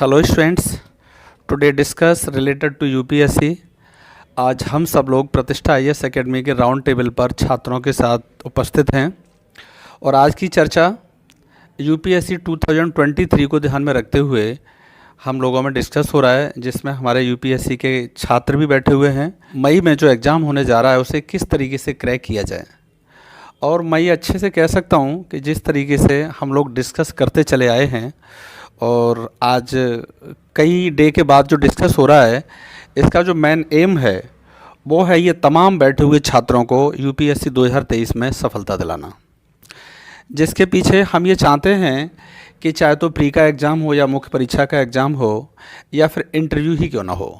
Hello students, today discuss related to UPSC. आज हम सब लोग प्रतिष्ठा आईएएस एकेडमी के राउंड टेबल पर छात्रों के साथ उपस्थित हैं और आज की चर्चा यूपीएससी 2023 को ध्यान में रखते हुए हम लोगों में डिस्कस हो रहा है, जिसमें हमारे यूपीएससी के छात्र भी बैठे हुए हैं। मई में जो एग्ज़ाम होने जा रहा है उसे किस तरीके से क्रैक किया जाए, और मैं ये अच्छे से कह सकता हूँ कि जिस तरीके से हम लोग डिस्कस करते चले आए हैं और आज कई डे के बाद जो डिस्कस हो रहा है, इसका जो मेन एम है वो है ये तमाम बैठे हुए छात्रों को यूपीएससी 2023 में सफलता दिलाना, जिसके पीछे हम ये चाहते हैं कि चाहे तो प्री का एग्ज़ाम हो या मुख्य परीक्षा का एग्ज़ाम हो या फिर इंटरव्यू ही क्यों ना हो,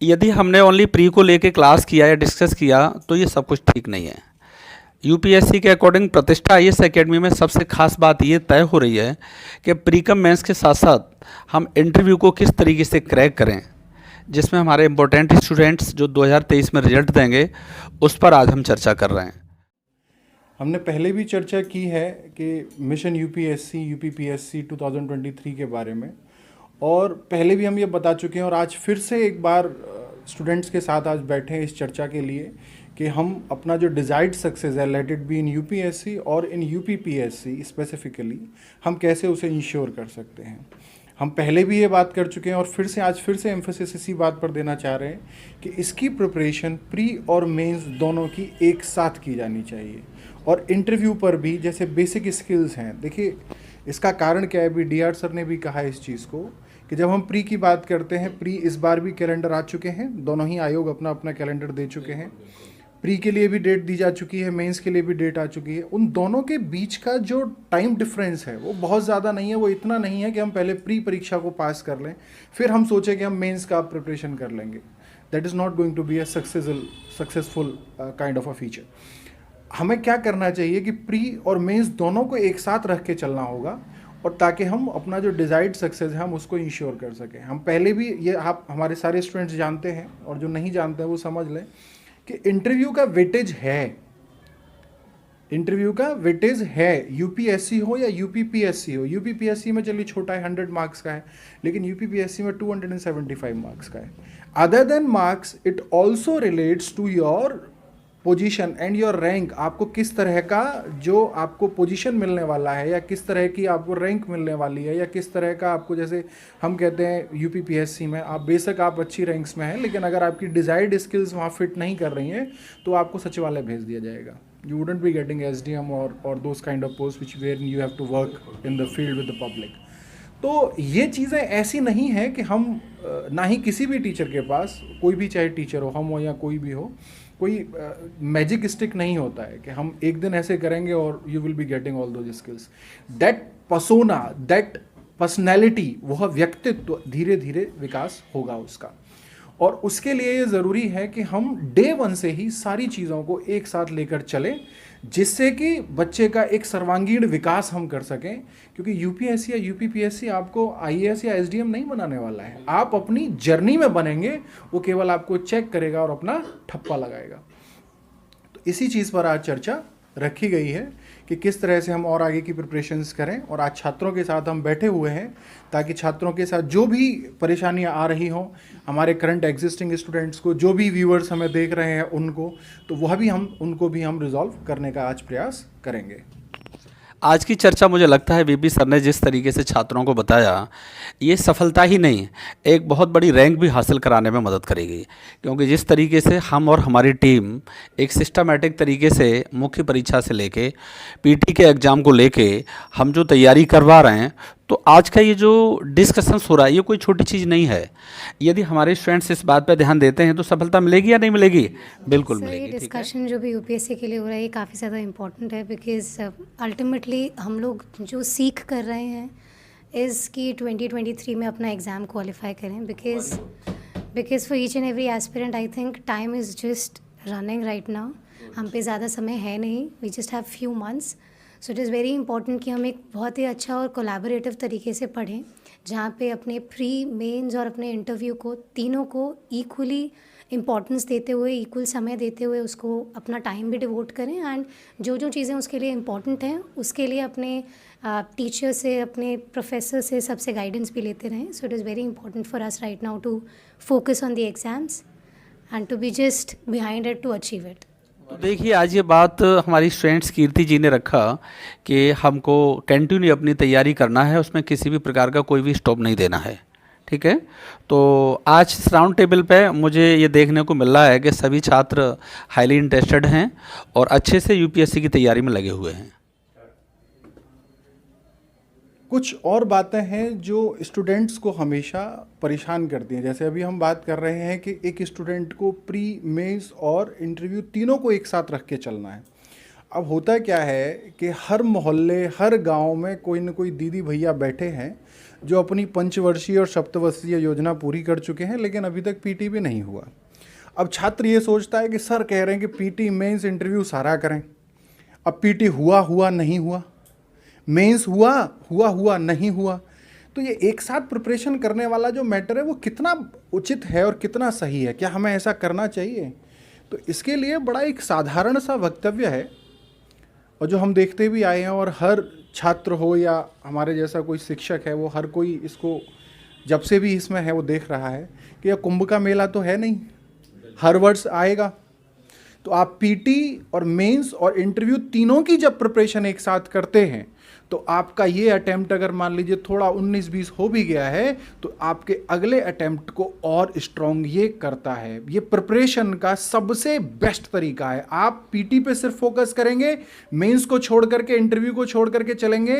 यदि हमने ओनली प्री को लेके क्लास किया या डिस्कस किया तो ये सब कुछ ठीक नहीं है। यूपीएससी के अकॉर्डिंग प्रतिष्ठा आईएएस एकेडमी में सबसे खास बात ये तय हो रही है कि प्रीकम मेंस के साथ साथ हम इंटरव्यू को किस तरीके से क्रैक करें, जिसमें हमारे इम्पोर्टेंट स्टूडेंट्स जो 2023 में रिजल्ट देंगे उस पर आज हम चर्चा कर रहे हैं। हमने पहले भी चर्चा की है कि मिशन यूपीएससी यूपीपीएससी 2023 के बारे में, और पहले भी हम ये बता चुके हैं और आज फिर से एक बार स्टूडेंट्स के साथ आज बैठे हैं इस चर्चा के लिए कि हम अपना जो डिज़ायर्ड सक्सेस है, let it be in UPSC और इन यूपीपीएससी स्पेसिफिकली, हम कैसे उसे इंश्योर कर सकते हैं। हम पहले भी ये बात कर चुके हैं और आज फिर से एम्फोसिस इसी बात पर देना चाह रहे हैं कि इसकी प्रिपरेशन प्री और मेंस दोनों की एक साथ की जानी चाहिए, और इंटरव्यू पर भी जैसे बेसिक स्किल्स हैं। देखिए, इसका कारण क्या है, अभी डीआर सर ने भी कहा है इस चीज़ को कि जब हम प्री की बात करते हैं, प्री इस बार भी कैलेंडर आ चुके हैं, दोनों ही आयोग अपना अपना कैलेंडर दे चुके हैं। प्री के लिए भी डेट दी जा चुकी है, मेंस के लिए भी डेट आ चुकी है। उन दोनों के बीच का जो टाइम डिफरेंस है वो बहुत ज़्यादा नहीं है। वो इतना नहीं है कि हम पहले प्री परीक्षा को पास कर लें फिर हम सोचें कि हम मेंस का प्रिपरेशन कर लेंगे। That is not going to be a successful kind of a feature. हमें क्या करना चाहिए कि प्री और मेंस दोनों को एक साथ रख के चलना होगा, और ताकि हम अपना जो डिज़ायर्ड सक्सेस है हम उसको इंश्योर कर सकें। हम पहले भी ये आप हमारे सारे स्टूडेंट्स जानते हैं, और जो नहीं जानते हैं वो समझ लें कि इंटरव्यू का वेटेज है, इंटरव्यू का वेटेज है, यूपीएससी हो या यूपीपीएससी हो। यूपीपीएससी में चलिए छोटा है, 100 मार्क्स का है, लेकिन यूपीपीएससी में 275 मार्क्स का है। Other than marks, it also relates to your position and your rank. आपको किस तरह का जो आपको पोजीशन मिलने वाला है, या किस तरह की आपको रैंक मिलने वाली है, या किस तरह का आपको, जैसे हम कहते हैं यूपीपीएससी में आप बेशक आप अच्छी रैंक्स में हैं, लेकिन अगर आपकी डिज़ायर्ड स्किल्स वहाँ फिट नहीं कर रही हैं तो आपको सचिवालय भेज दिया जाएगा। You wouldn't be getting SDM और those kind of post which where you have to work in the field with the public. तो ये चीज़ें ऐसी नहीं है कि हम ना ही किसी भी टीचर के पास, कोई भी चाहे टीचर हो, हम हो या कोई भी हो, कोई मैजिक स्टिक नहीं होता है कि हम एक दिन ऐसे करेंगे और you will be getting all those skills. That persona, that personality, वह व्यक्तित्व धीरे धीरे विकास होगा उसका, और उसके लिए ये ज़रूरी है कि हम डे वन से ही सारी चीज़ों को एक साथ लेकर चलें, जिससे कि बच्चे का एक सर्वांगीण विकास हम कर सकें। क्योंकि यूपीएससी या यूपीपीएससी आपको आईएएस या एसडीएम नहीं बनाने वाला है, आप अपनी जर्नी में बनेंगे, वो केवल आपको चेक करेगा और अपना ठप्पा लगाएगा। तो इसी चीज़ पर आज चर्चा रखी गई है कि किस तरह से हम और आगे की प्रिपरेशंस करें, और आज छात्रों के साथ हम बैठे हुए हैं ताकि छात्रों के साथ जो भी परेशानियां आ रही हों, हमारे करंट एग्जिस्टिंग स्टूडेंट्स को, जो भी व्यूअर्स हमें देख रहे हैं उनको, तो वह भी उनको भी हम रिजॉल्व करने का आज प्रयास करेंगे। आज की चर्चा मुझे लगता है वीपी सर ने जिस तरीके से छात्रों को बताया, ये सफलता ही नहीं, एक बहुत बड़ी रैंक भी हासिल कराने में मदद करेगी। क्योंकि जिस तरीके से हम और हमारी टीम एक सिस्टमैटिक तरीके से मुख्य परीक्षा से लेके पीटी के एग्ज़ाम को लेके हम जो तैयारी करवा रहे हैं, तो आज का ये जो डिस्कशंस हो रहा है ये कोई छोटी चीज़ नहीं है। यदि हमारे स्टूडेंट्स इस बात पर ध्यान देते हैं तो सफलता मिलेगी या नहीं मिलेगी? बिल्कुल मिलेगी। ये डिस्कशन जो भी यूपीएससी के लिए हो रहा है ये काफ़ी ज़्यादा इम्पोर्टेंट है, बिकॉज अल्टीमेटली हम लोग जो सीख कर रहे हैं इज़ कि 2023 में अपना एग्ज़ाम क्वालिफाई करें, because for each and every aspirant I think time is just running right now. हम पे ज़्यादा समय है नहीं, we just have few months. So it is very important कि हम एक बहुत ही अच्छा और कोलैबोरेटिव तरीके से पढ़ें, जहाँ पे अपने प्री मेंस और अपने इंटरव्यू को तीनों को इक्वली इम्पोर्टेंस देते हुए, इक्वल समय देते हुए उसको अपना टाइम भी डिवोट करें एंड जो जो चीज़ें उसके लिए इम्पॉर्टेंट हैं उसके लिए अपने टीचर से, अपने प्रोफेसर से, सबसे गाइडेंस भी लेते रहें. So it is very important for us right now to focus on the exams and to be just behind it to achieve it. तो देखिए, आज ये बात हमारी स्टूडेंट्स कीर्ति जी ने रखा कि हमको कंटिन्यू अपनी तैयारी करना है, उसमें किसी भी प्रकार का कोई भी स्टॉप नहीं देना है. ठीक है, तो आज इस राउंड टेबल पे मुझे ये देखने को मिल रहा है कि सभी छात्र हाईली इंटरेस्टेड हैं और अच्छे से यूपीएससी की तैयारी में लगे हुए हैं. कुछ और बातें हैं जो स्टूडेंट्स को हमेशा परेशान करती हैं. जैसे अभी हम बात कर रहे हैं कि एक स्टूडेंट को प्री, मेंस और इंटरव्यू तीनों को एक साथ रख के चलना है. अब होता क्या है कि हर मोहल्ले, हर गांव में कोई न कोई दीदी भैया बैठे हैं जो अपनी पंचवर्षीय और सप्तवर्षीय योजना पूरी कर चुके हैं, लेकिन अभी तक पीटी भी नहीं हुआ. अब छात्र ये सोचता है कि सर कह रहे हैं कि पीटी, मेंस, इंटरव्यू सारा करें. अब पीटी हुआ नहीं हुआ, मेंस हुआ नहीं हुआ. तो ये एक साथ प्रिपरेशन करने वाला जो मैटर है वो कितना उचित है और कितना सही है, क्या हमें ऐसा करना चाहिए? तो इसके लिए बड़ा एक साधारण सा वक्तव्य है और जो हम देखते भी आए हैं, और हर छात्र हो या हमारे जैसा कोई शिक्षक है, वो हर कोई इसको जब से भी इसमें है वो देख रहा है कि यह कुंभ का मेला तो है नहीं, हर वर्ष आएगा. तो आप पीटी और मेंस और इंटरव्यू तीनों की जब प्रिपरेशन एक साथ करते हैं तो आपका ये अटेम्प्ट अगर मान लीजिए थोड़ा 19-20 हो भी गया है तो आपके अगले अटेम्प्ट को और स्ट्रॉन्ग ये करता है. ये प्रिपरेशन का सबसे बेस्ट तरीका है. आप पीटी पे सिर्फ फोकस करेंगे, मेंस को छोड़ करके, इंटरव्यू को छोड़ करके चलेंगे,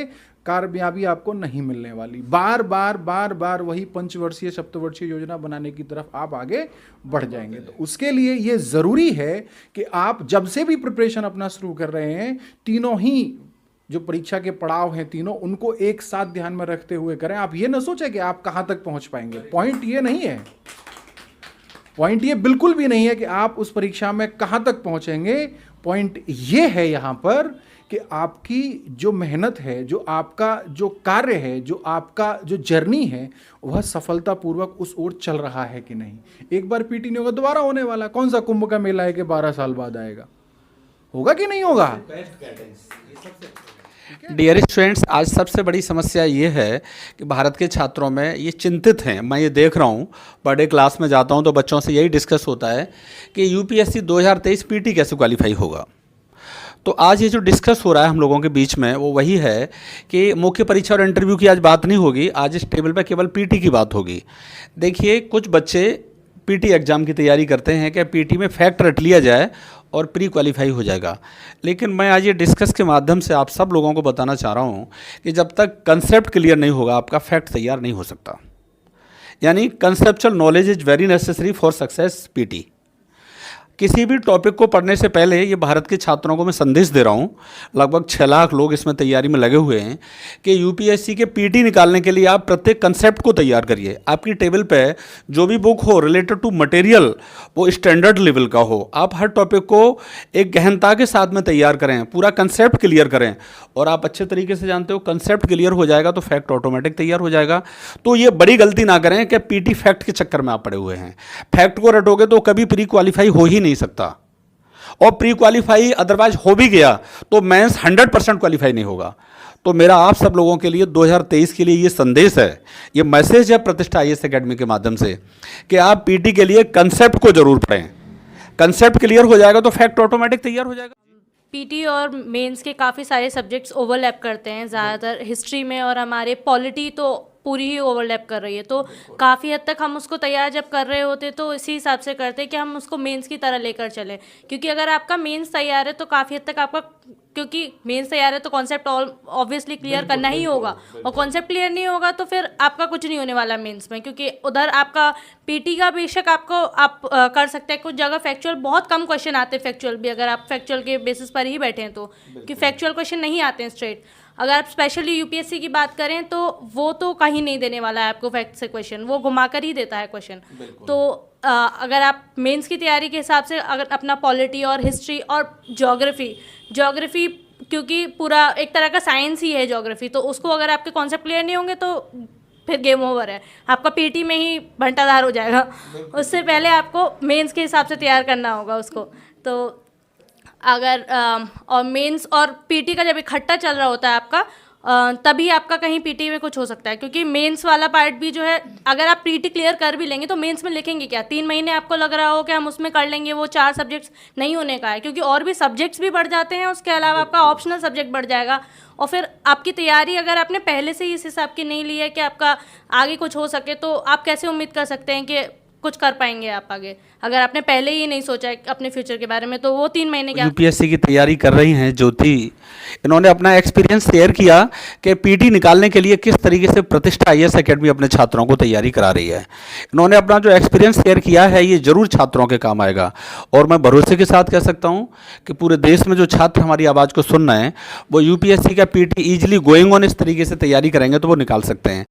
कामयाबी आपको नहीं मिलने वाली. बार बार वही पंचवर्षीय, सप्तवर्षीय योजना बनाने की तरफ आप आगे बढ़ जाएंगे. तो उसके लिए ये ज़रूरी है कि आप जब से भी प्रिपरेशन अपना शुरू कर रहे हैं, तीनों ही जो परीक्षा के पड़ाव हैं तीनों, उनको एक साथ ध्यान में रखते हुए करें. आप ये ना सोचें कि आप कहाँ तक पहुँच पाएंगे. पॉइंट ये नहीं है, पॉइंट ये बिल्कुल भी नहीं है कि आप उस परीक्षा में कहाँ तक पहुँचेंगे. पॉइंट ये है यहाँ पर कि आपकी जो मेहनत है, जो आपका जो कार्य है, जो आपका जो जर्नी है, वह सफलतापूर्वक उस ओर चल रहा है कि नहीं. एक बार पीटी नहीं होगा, दोबारा होने वाला. कौन सा कुंभ का मेला है कि 12 साल बाद आएगा? होगा कि नहीं होगा? डियर स्टूडेंट्स, आज सबसे बड़ी समस्या ये है कि भारत के छात्रों में ये चिंतित हैं. मैं ये देख रहा हूँ, बड़े क्लास में जाता हूँ तो बच्चों से यही डिस्कस होता है कि यूपीएससी 2023 पीटी कैसे क्वालिफाई होगा. तो आज ये जो डिस्कस हो रहा है हम लोगों के बीच में वो वही है कि मुख्य परीक्षा और इंटरव्यू की आज बात नहीं होगी. आज इस टेबल पर केवल पीटी की बात होगी. देखिए, कुछ बच्चे पीटी एग्ज़ाम की तैयारी करते हैं कि पीटी में फैक्ट रट लिया जाए और प्री क्वालिफाई हो जाएगा. लेकिन मैं आज ये डिस्कस के माध्यम से आप सब लोगों को बताना चाह रहा हूँ कि जब तक कंसेप्ट क्लियर नहीं होगा आपका फैक्ट तैयार नहीं हो सकता. यानी conceptual knowledge is very necessary for success PT. किसी भी टॉपिक को पढ़ने से पहले ये भारत के छात्रों को मैं संदेश दे रहा हूँ, लगभग 6 लाख लोग इसमें तैयारी में लगे हुए हैं, कि यूपीएससी के पीटी निकालने के लिए आप प्रत्येक कंसेप्ट को तैयार करिए. आपकी टेबल पे जो भी बुक हो रिलेटेड टू मटेरियल वो स्टैंडर्ड लेवल का हो. आप हर टॉपिक को एक गहनता के साथ में तैयार करें, पूरा कंसेप्ट क्लियर करें. और आप अच्छे तरीके से जानते हो कंसेप्ट क्लियर हो जाएगा तो फैक्ट ऑटोमेटिक तैयार हो जाएगा. तो ये बड़ी गलती ना करें कि पीटी फैक्ट के चक्कर में आप पड़े हुए हैं. फैक्ट को रटोगे तो कभी प्री क्वालिफाई हो ही नहीं सकता, और प्री क्वालिफाई अदरवाइज हो भी गया तो मेंस 100% क्वालिफाई नहीं होगा. तो मेरा आप सब लोगों के लिए 2023 के लिए ये संदेश है, ये मैसेज है प्रतिष्ठा आईएएस एकेडमी के माध्यम से कि आप पीटी के लिए कंसेप्ट को जरूर पढ़ें. कंसेप्ट क्लियर हो जाएगा तो फैक्ट ऑटोमेटिक तैयार हो जाएगा. पीटी और मेंस के काफ़ी सारे सब्जेक्ट्स ओवरलैप करते हैं ज़्यादातर हिस्ट्री में, और हमारे पॉलिटी तो पूरी ही ओवरलैप कर रही है. तो काफ़ी हद तक हम उसको तैयार जब कर रहे होते तो इसी हिसाब से करते हैं कि हम उसको मेंस की तरह लेकर चलें. क्योंकि अगर आपका मेंस तैयार है तो काफ़ी हद तक आपका, क्योंकि मेंस तैयार है तो कॉन्सेप्ट ऑब्वियसली क्लियर करना ही होगा, और कॉन्सेप्ट क्लियर नहीं होगा तो फिर आपका कुछ नहीं होने वाला मेंस में. क्योंकि उधर आपका पीटी का बेशक आप कर सकते हैं, कुछ जगह फैक्चुअल बहुत कम क्वेश्चन आते हैं. फैक्चुअल भी अगर आप फैक्चुअल के बेसिस पर ही बैठे हैं तो, कि फैक्चुअल क्वेश्चन नहीं आते हैं स्ट्रेट. अगर आप स्पेशली यूपीएससी की बात करें तो वो तो कहीं नहीं देने वाला है आपको फैक्ट से क्वेश्चन, वो घुमाकर ही देता है क्वेश्चन. तो अगर आप मेंस की तैयारी के हिसाब से अगर अपना पॉलिटी और हिस्ट्री और ज्योग्राफी क्योंकि पूरा एक तरह का साइंस ही है ज्योग्राफी, तो उसको अगर आपके कॉन्सेप्ट क्लियर नहीं होंगे तो फिर गेम ओवर है, आपका पीटी में ही भंटाधार हो जाएगा। उससे पहले आपको मेंस के हिसाब से तैयार करना होगा उसको। तो अगर और मेंस और पीटी का जब इकट्ठा चल रहा होता है आपका, तभी आपका कहीं पीटी में कुछ हो सकता है, क्योंकि मेंस वाला पार्ट भी जो है, अगर आप पीटी क्लियर कर भी लेंगे तो मेंस में लिखेंगे क्या? 3 महीने आपको लग रहा हो कि हम उसमें कर लेंगे, वो 4 सब्जेक्ट्स नहीं होने का है, क्योंकि और भी सब्जेक्ट्स भी बढ़ जाते हैं, उसके अलावा आपका ऑप्शनल सब्जेक्ट बढ़ जाएगा। और फिर आपकी तैयारी अगर आपने पहले से ही इस हिसाब की नहीं ली है कि आपका आगे कुछ हो सके, तो आप कैसे उम्मीद कर सकते हैं कि कुछ कर पाएंगे आप आगे, अगर आपने पहले ही नहीं सोचा है अपने फ्यूचर के बारे में? तो वो 3 महीने क्या। यूपीएससी की तैयारी कर रही हैं ज्योति, इन्होंने अपना एक्सपीरियंस शेयर किया कि पीटी निकालने के लिए किस तरीके से प्रतिष्ठा आईएएस एकेडमी अपने छात्रों को तैयारी करा रही है। इन्होंने अपना जो एक्सपीरियंस शेयर किया है ये जरूर छात्रों के काम आएगा, और मैं भरोसे के साथ कह सकता हूँ कि पूरे देश में जो छात्र हमारी आवाज़ को सुन रहे हैं वो यूपीएससी का पीटी ईजिली गोइंग ऑन इस तरीके से तैयारी करेंगे तो वो निकाल सकते हैं।